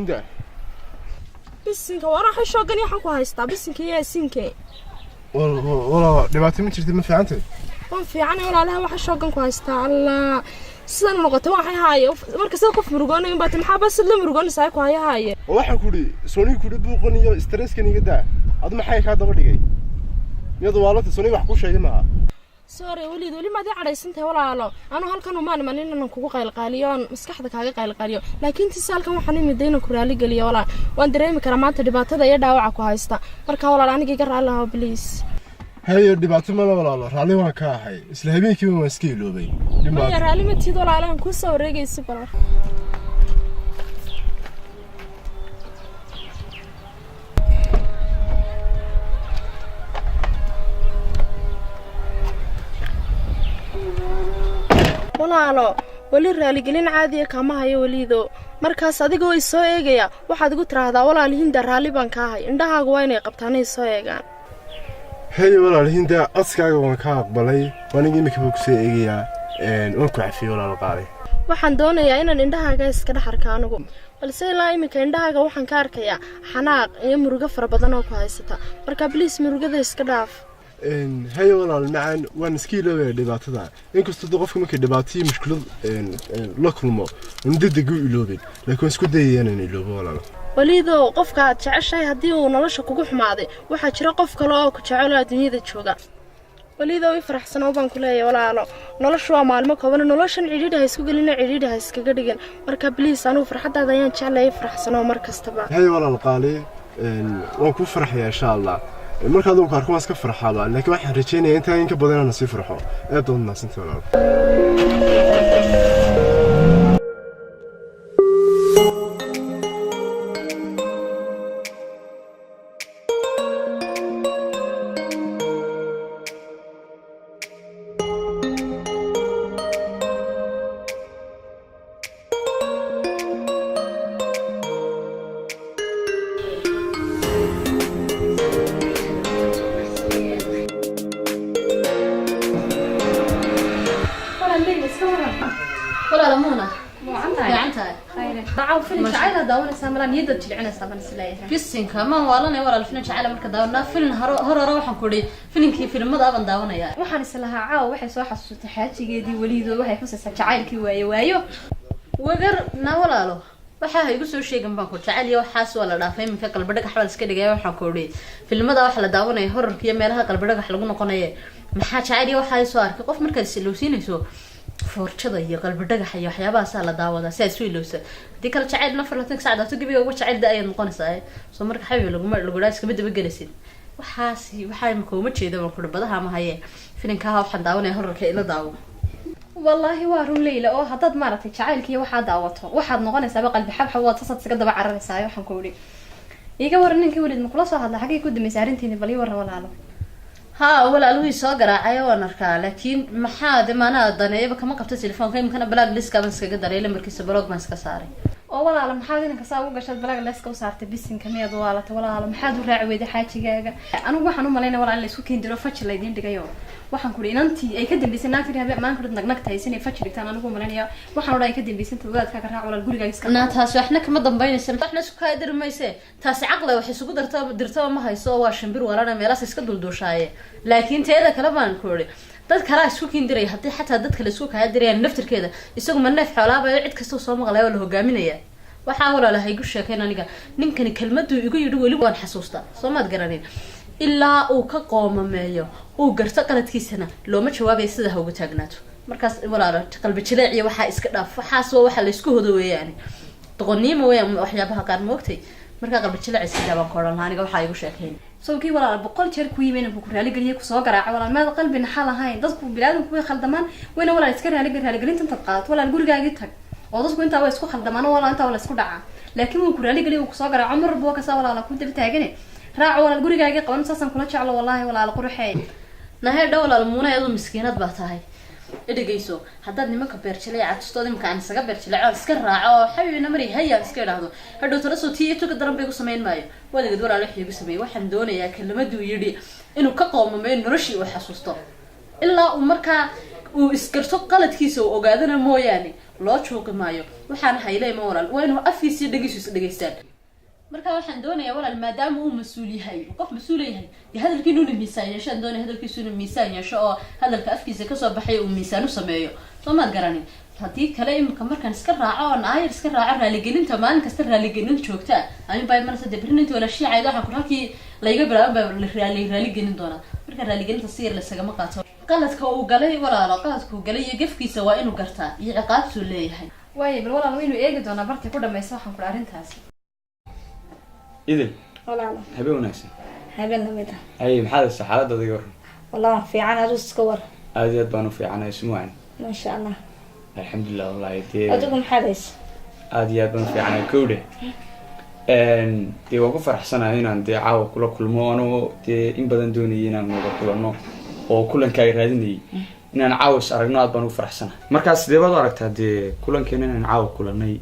هندا بسنك وانا حشوقن يحن ku haystaa bisinka iyo siinka والله دبعتي من جرتي ما في عنتي waan fiican walaalaha waxa shoogan ku haystaa alla sidan noqoto waxay haayo marka soo qof murugoonay baad maxaa bas la murugoonaysaa ku haaye waxa ku dhii sooni ku dhii buuqan iyo stress kan iga daa ad maxay ka daba dhigay iyadoo waalada sooni wax ku sheegay ma sorry wali ma cadaysantahay walaalo anu halkan uma imanin inaan kugu qaylqaaliyoon maskaxda kaaga qaylqaaliyo laakiin tisaalkan waxaan imidayna ku raali galiyo walaa waan dareemi karaa maanta dhibaatada iyo dhaawaca ku haysta marka walaal aniga iga raali lahaa please هاي دبعتي ما ولا رالي وان كاهي isla habeenkii waan iska iloobay ma raali ma tiid walaalaan ku soo wareegaysi bal walaalo wali raali gelin caadi kama hayo walido markaas adigoo i soo eegaya waxaad igu tiraahdaa walaal hinda raali baan ka ahay indhahaagu waa inay qabtaan ay soo eegaan هاي ولا هندا أسكاغ وان كاقبلي وانيجي مكبوك سيئيا وانكو عفي ولا القاري waxaan doonayaa inaan indhahaaga iska dhaxarka anigu balse ilaa imika indhahaaga waxaan ka arkayaa xanaaq iyo murugo fara badan oo ku haysata marka please murugada iska dhaaf هاي ولا المعن وان سكيلو دبعتها إنكو استدقفك مكي دبعتي مشكلة لكلمة ونددقو إلوبين لكن اسكو دايانا إلوبو ولا walido qofka aad jeceshay hadii uu nolosha kugu xumaaday waxa jira qof kale oo ku jecel adduunyada jooga walido way faraxsan oo baan ku leeyahay walaalo noloshu waa maalmo kooban noloshan cidhiidha isku galina cidhiidha iskaga dhigan marka please anu farxadaada ayaan jecelahay faraxsan oo mar kastaba hay walaal qaali waan ku farxaya insha Allah marka aad ku arko iska farxaba laakiin waxaan rajeynayaa inta in ka badan aan si farxo ee doonaa sinta walaal ولا لمونة وعنتها خير عاو فيلم شعيلة داونا ساملان يدد تلعنا سامن سلايها بيسين كمان والله ولا الفيلم شعيلة مركز داونا فيلم هر روحن كوري فيلم كي فيلم ماذا أبن داونا يا waxaan islahaa caaw waxay soo xasuustay xaajigeedii walido waxay xusaysaa jacaylkii waayo وغير ناولاله waxa igu soo sheegan baan ku jacayl iyo waxaas wala dhaafay minka qalbadhaga xawal iska dhigay waxaan ku oray filmada wax la daawanay horarka iyo meelaha qalbadhaga lagu noqonayo maxaa jacayl iyo waxa ay soo arkay qof marka silowsiinayso forjada iyo qalbadhaga iyo waxyaabahaas la daawada si ay soo ilowsa hadii kala jacayl nafar la tag saacad oo gabiga ugu jacayl daayay noqonaysaa soo marka xabiib lagu iska midaba galisin waxay ma kooma jeedo marka badaha ma haye filinka waxaan daawanay horarka ila daawo والله وارون ليلى oo hadad maaragtay jacaylkii waxa daawato waxaad noqonaysaa qalbi xabxab wada tasad iska daba cararaysaa waxaan ku wari iga waran ninkii walid ma kula soo hadla xagee ku dambeysay arintiina bal war walaalo ها walaaluu soo garaacay waan arkaa laakiin maxaa damaanada daneeyba kama qabto telefoonka imkana black list ka iskaga dareele markiisa blog ma iska saaray oo walaalo maxaad inanka saa ugu gashay black list ka u saartay bisinka meed walaalo walaalo maxaad u raaci weyday xaajigaaga anigu waxaan u maleynaa walaalo la isku keendiro fajil la idin dhigayo waxaan ku inantii ay ka dambeysay naagtii habeen maan ku nagnagtay inay fajil dhigtaan anigu maleynaa waxaan oraa ay ka dambeysay togaadka ka raac walaal gurigaaga iska naataas waxna kama dambeynaysan waxna isku kaadir mayse taasi caqli wax isugu dirto ma hayso waa shimbir warana meelaas iska dulduushaaye laakiin teeda kala baan ku oray dad kala isku kiindiray hadii xataa dadka la isku kaadirayaan naftirkeeda isagu ma neef xoolaaba cid kasta soo maqlay oo la hogaaminaya waxa walaalahay igu sheekeen aniga ninkani kelmadu igu yidhi wali waan xasuustaa Soomaad garanin ilaa uu ka qoomameeyo uu garto qaladkiisana looma jawaabay sida ugu taagnaato markaas walaalo qalbi jileec iyo waxa iska dhaaf waxaas waxa la isku hodo weeyaan doqoniimo weeyaan waxyaabaha qaar moogtay marka qalbi jileec iska dhaban koran aniga waxa igu sheekeen sawkii walaal boqol jeer ku yimayn ku raali galiye ku soo garaac walaal maad qalbina xal ahayn dadku bilaadanku way khaldamaan wayna walaal iska raali galinta inta qaad walaal gurigaaga tag oo dadku inta way isku khaldamaan walaal inta wala isku dhaca laakiin uu ku raali galiye ku soo garaac umar boo ka soo walaal ku dib taagane raac walaal gurigaaga qaban saasan kula jeclo wallahi walaal qurxay nahay walaal muunaayadu miskiinad baa tahay idagayso haddaad nimanka beerjilay cadstood imka aan isaga beerjilay iska raaco xabiibina mari haya iska dhaahdo hadhow tala soo tii tuka daran bay ku sameyn maayo wadageed walaal wixii igu sameeyay waxaan doonayaa kelmaduu yiri inuu ka qoomamay noloshii uu xasuusto ilaa uu markaa uu iskarto qaladkiisa uu ogaadana mooyaane loo joogi maayo waxaan haylay ma walaal waa inuu afkiisa dhagiisu dhageystaan marka waxaan doonayaa walaal maadaama uu mas'uul yahay qof mas'uul yahay hadalkiinu uu miisaan yeesho doonay hadalkiisu uu miisaan yeesho oo hadalka afkiisa ka soo baxay uu miisaan u sameeyo soo ma garanin hadii kale imka markaan iska raaco oo naayir iska raaco raaligelinta maalin kasta raaligelin joogta aan bay marka dibrinta wala shiicayda waxaan ku halkii layga bilaabay raaligelin doona marka raaligelinta siir la sagama qaato qaladka uu galay walaalo qaladka uu galay gefkiisa waa inuu gartaa iyo ciqaabtu leeyahay way bal walaal waynu eegi doonaa bartii ku dhameysay waxaan ku arintaas idin walaalo habeen wanaagsan habeen lamida ay maxaad xaaladda adiga war wallahi fiican adus ka war aad iyo aad baan u fiicanahay ismuucan ma sha Allah alxamdulilah wallahi dee adigu maxaadays aad iyo aad baan u fiicanahay kowdhe dee waan ku faraxsanahay inaan dee caawa kula kulmo anoo dee in badan doonayay inaan wada kulanno oo kulankaaga raadinayay inaan caawa is aragno aad baan ugu faraxsanahay markaas sidee baad u aragtaa dee kulankeena inaan caawa kulannay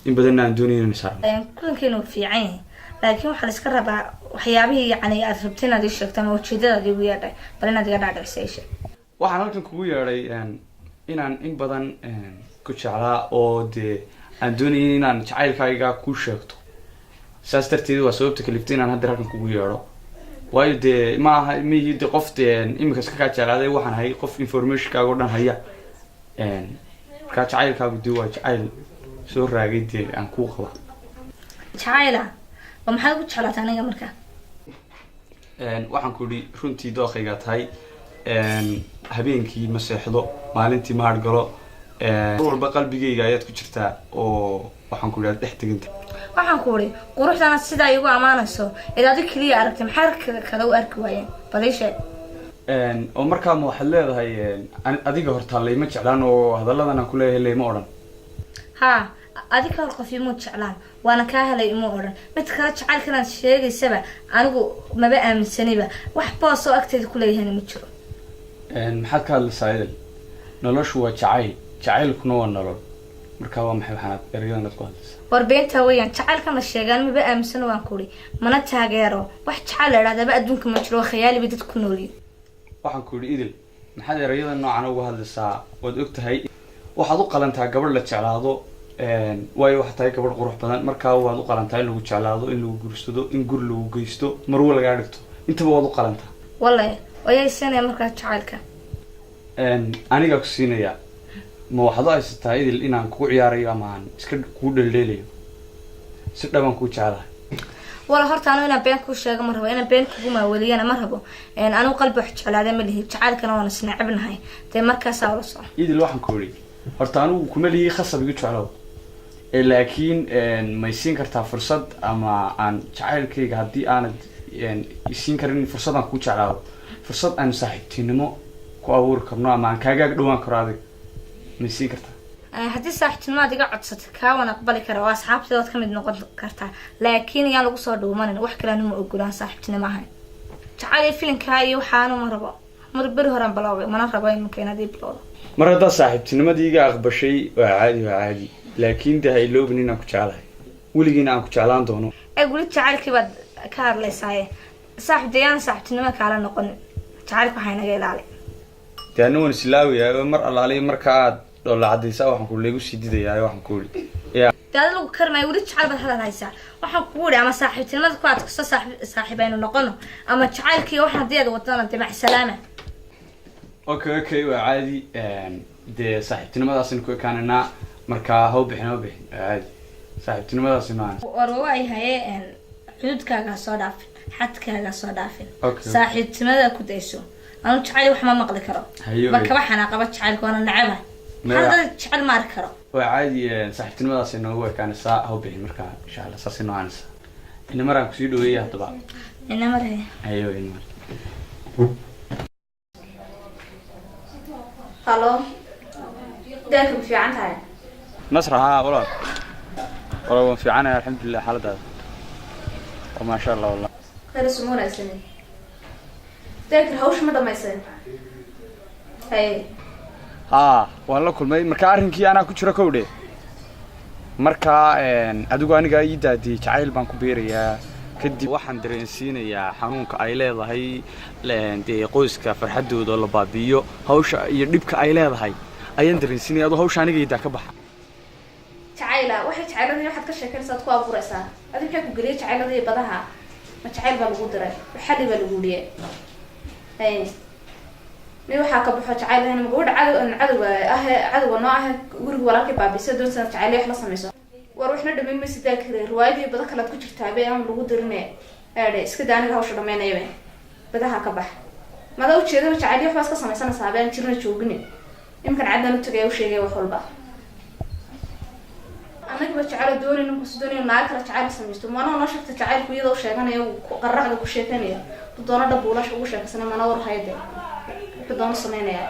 in badan aan doonayay inaan is aragno kulankeenu fiican yahay laakiin waxa la iska rabaa waxyaabihii yani aad rabteen aad sheegtay ama ujeedadaadii ugu yeedhay bal inaad iga dhaadhacsaysay waxaan halkan kugu yeedhay inaan in badan ku jeclaa oo dee aan doonayay inaan jacaylkayga ku sheegto saas darteed waa sababta kaliftay inaan hadda halkan kugu yeedho waayo dee ma aha miyii dee qof dee imika iska kaa jeclaaday waxaan ahay qof informationkaaga oo dhan haya markaa jacaylkaagu dee waa jacayl soo raagay dee aan kuu qaba jacayla oo maxaad ku jeclaatay aniga markaa waxaan ku idhi runtii dooqayga tahay habeenkii ma seexdo maalintii ma hargalo walba qalbigayga ayaad ku jirtaa oo waxaan ku idhi aad dhex teganta waxaan ku idhi quruxdana sidaa igu ammaanayso id adig keliya aragtay maxaa kale u arki waayeen bal ii sheeg oo markaa ma waxaad leedahay adiga hortaa layma jeclaan oo hadalladan aan ku leeyahay layma odhan haa adiga hor qof imuu jeclaan waana kaa helay imuu odhan mid kale jacaylkanaad sheegaysaba anigu maba aaminsaniba wax boos oo agteeda ku leeyahayna ma jiro maxaad ka hadlaysaa idil noloshu waa jacayl jacaylkuna waa nolol markaa waa maxay waxaad ereyadanaad ku hadlaysaa war beentaa weeyaan jacaylkan la sheegaan maba aaminsano waan ku idhi mana taageero wax jacayl la idhahdaba adduunka ma jiro khayaali bay dadku noolyihin waxaan ku idhi idil maxaad ereyada noocan uga hadlaysaa waad og tahay waxaad u qalantaa gabadh la jeclaado waayo waxaa tahay gabadh qurux badan markaa waad u qalantaa in lagu jeclaado in lagu guursado in guri lagu geysto marwo lagaa dhigto intaba waad u qalantaa wallahi wayay siinaya markaa jacaylka anigaa ku siinayaa ma waxaad u haysataa idil inaan kugu ciyaarayo ama aan iska kugu dheldheelayo si dhabaan kuu jeclahay wala horta anu inaan been kuu sheego ma rabo inaan been kugu maaweliyana ma rabo anigu qalbi wax jeclaada ma lihi jacaylkana waana isnacabnahay dee markaasaa ula soco idil waxaan ku idhi horta anigu kuma lihi khasab igu jeclow laakiin may siin kartaa fursad ama aan jacaylkayga haddii aanad isiin karin fursad aan kuu jeclaado fursad aan saaxiibtinimo ku abuuri karno ama aan kaagaag dhawaan karo adig may siin kartaa haddii saaxiibtinimo aad iga codsatay kaa waan aqbali kara oo asxaabteedood ka mid noqon kartaa laakiin yaan lagu soo dhuumanin wax kale anuma ogolaan saaxiibtinimo ahayn jacayl iyo filinkaa iyo waxaanu ma rabo mar beri horaan biloobay mana rabo iminka inaad ii bilowdo mar haddaad saaxiibtinimadii iga aqbashay waa caadi laakiin dee ha iloobin inaan ku jeclahay weligiina aan ku jeclaan doono weli jacaylkii baad ka hadlaysaaye saaxib dee yaan saaxiibtinimo kaala noqonin jacaylka waxaa inaga ilaali dee ana waan islaawiyaa mar allaaliya marka aad dhoolla cadaysaa waxaan ku leegu sii didayaa waxaan ku idhi dee adi lagu karmaayo weli jacayl baad hadal haysaa waxaan kugu idhi ama saaxiibtinimada ku adkasto saaxiib aynu noqono ama jacaylkii waxaan haddii aad wadana dee macsalaama okay waa caadi dee saaxiibtinimadaasina ku ekaananaa markaa hau bixin caadi saaxiibtinimadaasina aan war waay haye xuduudkaagaa soo dhaafin xadkaagaa soo dhaafin saaxiibtinimada ku dayso anu jacayl wax ma maqli karo marka waxaana qaba jacaylka waana nacaba hadda jacayl ma arki karo waa caadi saaxiibtinimadaasina ugu ekaanaysaa hau bixin markaa insha allah saasi noocaanaysa inamar aan kusii dhaweeyay haddaba inamar inamar halo deelka ma fiican tahay nasra haa walaal waan fiicanahay alxamdulilah xaaladaada ما شاء الله والله خير سمونا يا سنين تاكل هوش ما دمايسين هاي waan la kulmay marka arrinkii ana ku jiro kowdhe marka adigu aniga ii daadiyay jacayl baan ku beerayaa kadib waxaan dareensiinayaa xanuunka ay leedahay dee qoyska farxadooda oo la baabi'iyo hawsha iyo dhibka ay leedahay ayaan dareensiinaya adoo hawsha anigaydaa ka baxa jacayla waxay jacayladii waxaad ka sheekanaysaa ad ku abuuraysaa adi maxay ku geliyay jacayladii badaha ma jacayl baa lagu diray xadhi baa lagu dhiyay mi waxaa ka baxo jacayladii ma gabadha cadowga noo ah guriga walaalkay baabisay doonsa jacayl wax la samayso war waxna dhameyn ma sidaa kare riwaayadii bada kale aad ku jirtaa bee aan lagu dirine eedhe iska daa aniga hawsha dhameynayabe badaha ka bax mada ujeedaba jacayl waxbaa iska samaysanaysaa been jirna joogine iminkan caddan u tagay u sheegay wax walba anagaba jacayl doonayno kusidoonayo naag kale jacayl samaysto mana noo sheegta jacaylku iyadoo sheeganayo qarraxda ku sheekanayo doona dhabuulasha ugu sheekaysana mana war hayde wuxuu doona sameynaya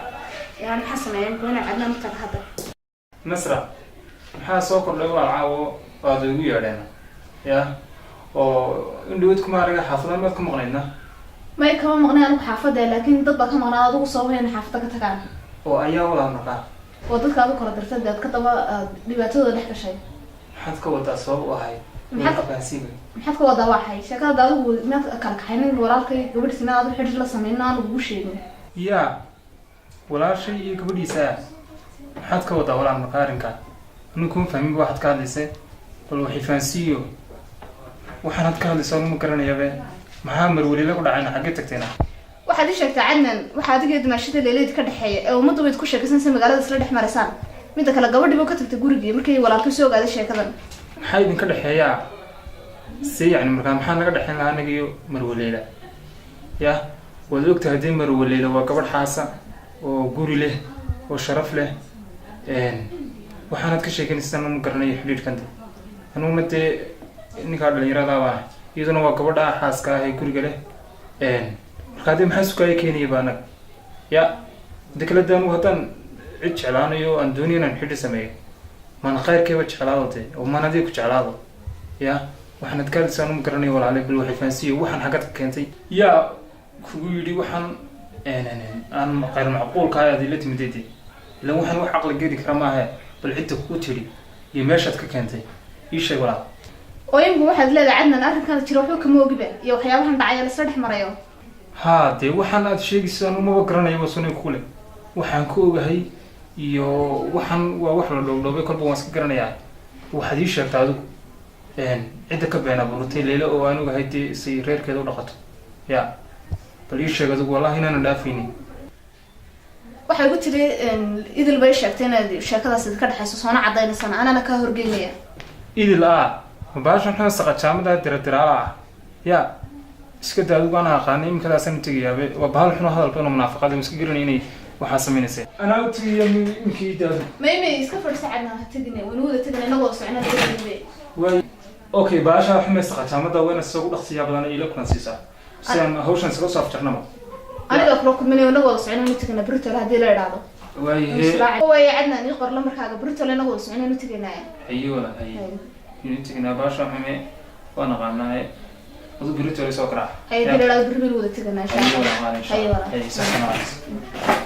yani maxaa sameeya imika inay cadnaan u taga hadda nasra maxaa soo kordhay walaal caawo waad igu yeedheen ya oo indhawood kuma araga xaafadaan baad ka maqnaydna may kama maqnay anigu xaafadda laakiin dad baa ka maqnaa adigu soo wayn xaafadda ka tagaan oo ayaa walaal naqaa oo dadka aad u kala dirtay dad ka daba dhibaatadooda dhex gashay maxaad ka wadaa sabab u ahayd maxaad ka wadaa waxay sheekada adigu inaad kala kaxaynin walaalkay gabadhiisa inaad u xidhiir la sameyn aan ugu sheegin yaa walaashay iyo gabadhiisa maxaad ka wadaa walaal naqa arrinka anigu kuma fahminba waxaad ka hadlaysay bal waxay fahansiiyo waxaanaad ka hadlaysa ma garanayabe maxaa marweliila ku dhacayna xaggee tagtayna waxaad ii sheegtaa cadnan waxaa adiga dumaashada leeleed ka dhexeeya ee ummadda wayd ku sheekaysanaysa magaalada isla dhex maraysaan midda kale gabadhiiba ka tagtay gurigii markii walaalkii soo ogaaday sheekadan maxaa idinka dhexeeyaa si yani markaa maxaa naga dhexeyn lahaa anaga iyo marwaleyla ya waad ogtahay haddii marwaleyla waa gabadh xaasa oo guri leh oo sharaf leh waxaanaad ka sheekanaysaa ma garanayo xidhiidhkanta anuguna dee ninkaa dhalinyaradaaba iyaduna waa gabadha xaaska ah ee guriga leh markaa dee maxaa sukaaya keenaya ba anaga ya de kale de anugu haddaan cid jeclaanayo aan dooniyo inaan xidhi sameeyo mana khayrkeeba jeclaado de oo mana adiga ku jeclaado ya waxaanad ka hadlaysaa ma garanayo walaale bal waxay fahansiiyo waxaan xaggaad ka keentay yaa kugu yidhi waxaan aan khayr macquulka aad ila timidayde ilan waxaan wax caqli geli kara maahe bal cidda kugu tidhi iyo meeshaad ka keentay ii sheeg walaal oo imika waxaad leedahay cadnan arrinkan jira waxba kama ogiba iyo waxyaabahan dhacaya lasla dhex marayo haa dee waxaan aad sheegaysa anu maba garanayo wasuna kule waxaan ka ogahay iyo waxaan waa wax la dhowdhoobay kolba waan iska garanayaa waxaad ii sheegtaa adigu cidda ka been abuurtay leyle oo aan ogahay dee say reerkeeda u dhaqato ya bal ii sheeg adigu wallahi inaanan dhaafaynin waxay ku tiri idil bay sheegtay inaad sheekadaas idinka dhexayso soona cadaynaysana anana kaa horgeynaya idil mabaashan xuna saqajaamada diradiraala ah ya iska daa adigu anaa aqaanay imikadaasaan tegayaabe waa bahal xuna hadalba ina munaafaqada ma iska garanay inay waxaa samaynaysa anaa u tegaya imkii daadu may iska fadhisa cadna ha tegine waynu wada tegina inagoo socna tegaybe way okay baasha xumay saqajaamada wayna isagu dhaqsiyaa badan ila kulan siisaa si aan hawshan isla soo afjarnaba aniga kula kulminayo inagoo wada socna inuu tegina Bristol haddii la idhaahdo way cadna ni qorla markaaga Bristol inagoo wada socna inuu teginaya hayo wala hayo inuu tegina baasha xumay waa naqaanaa adu Bristol soo karaa hayo dad la Bristol wada teginaya hayo wala hayo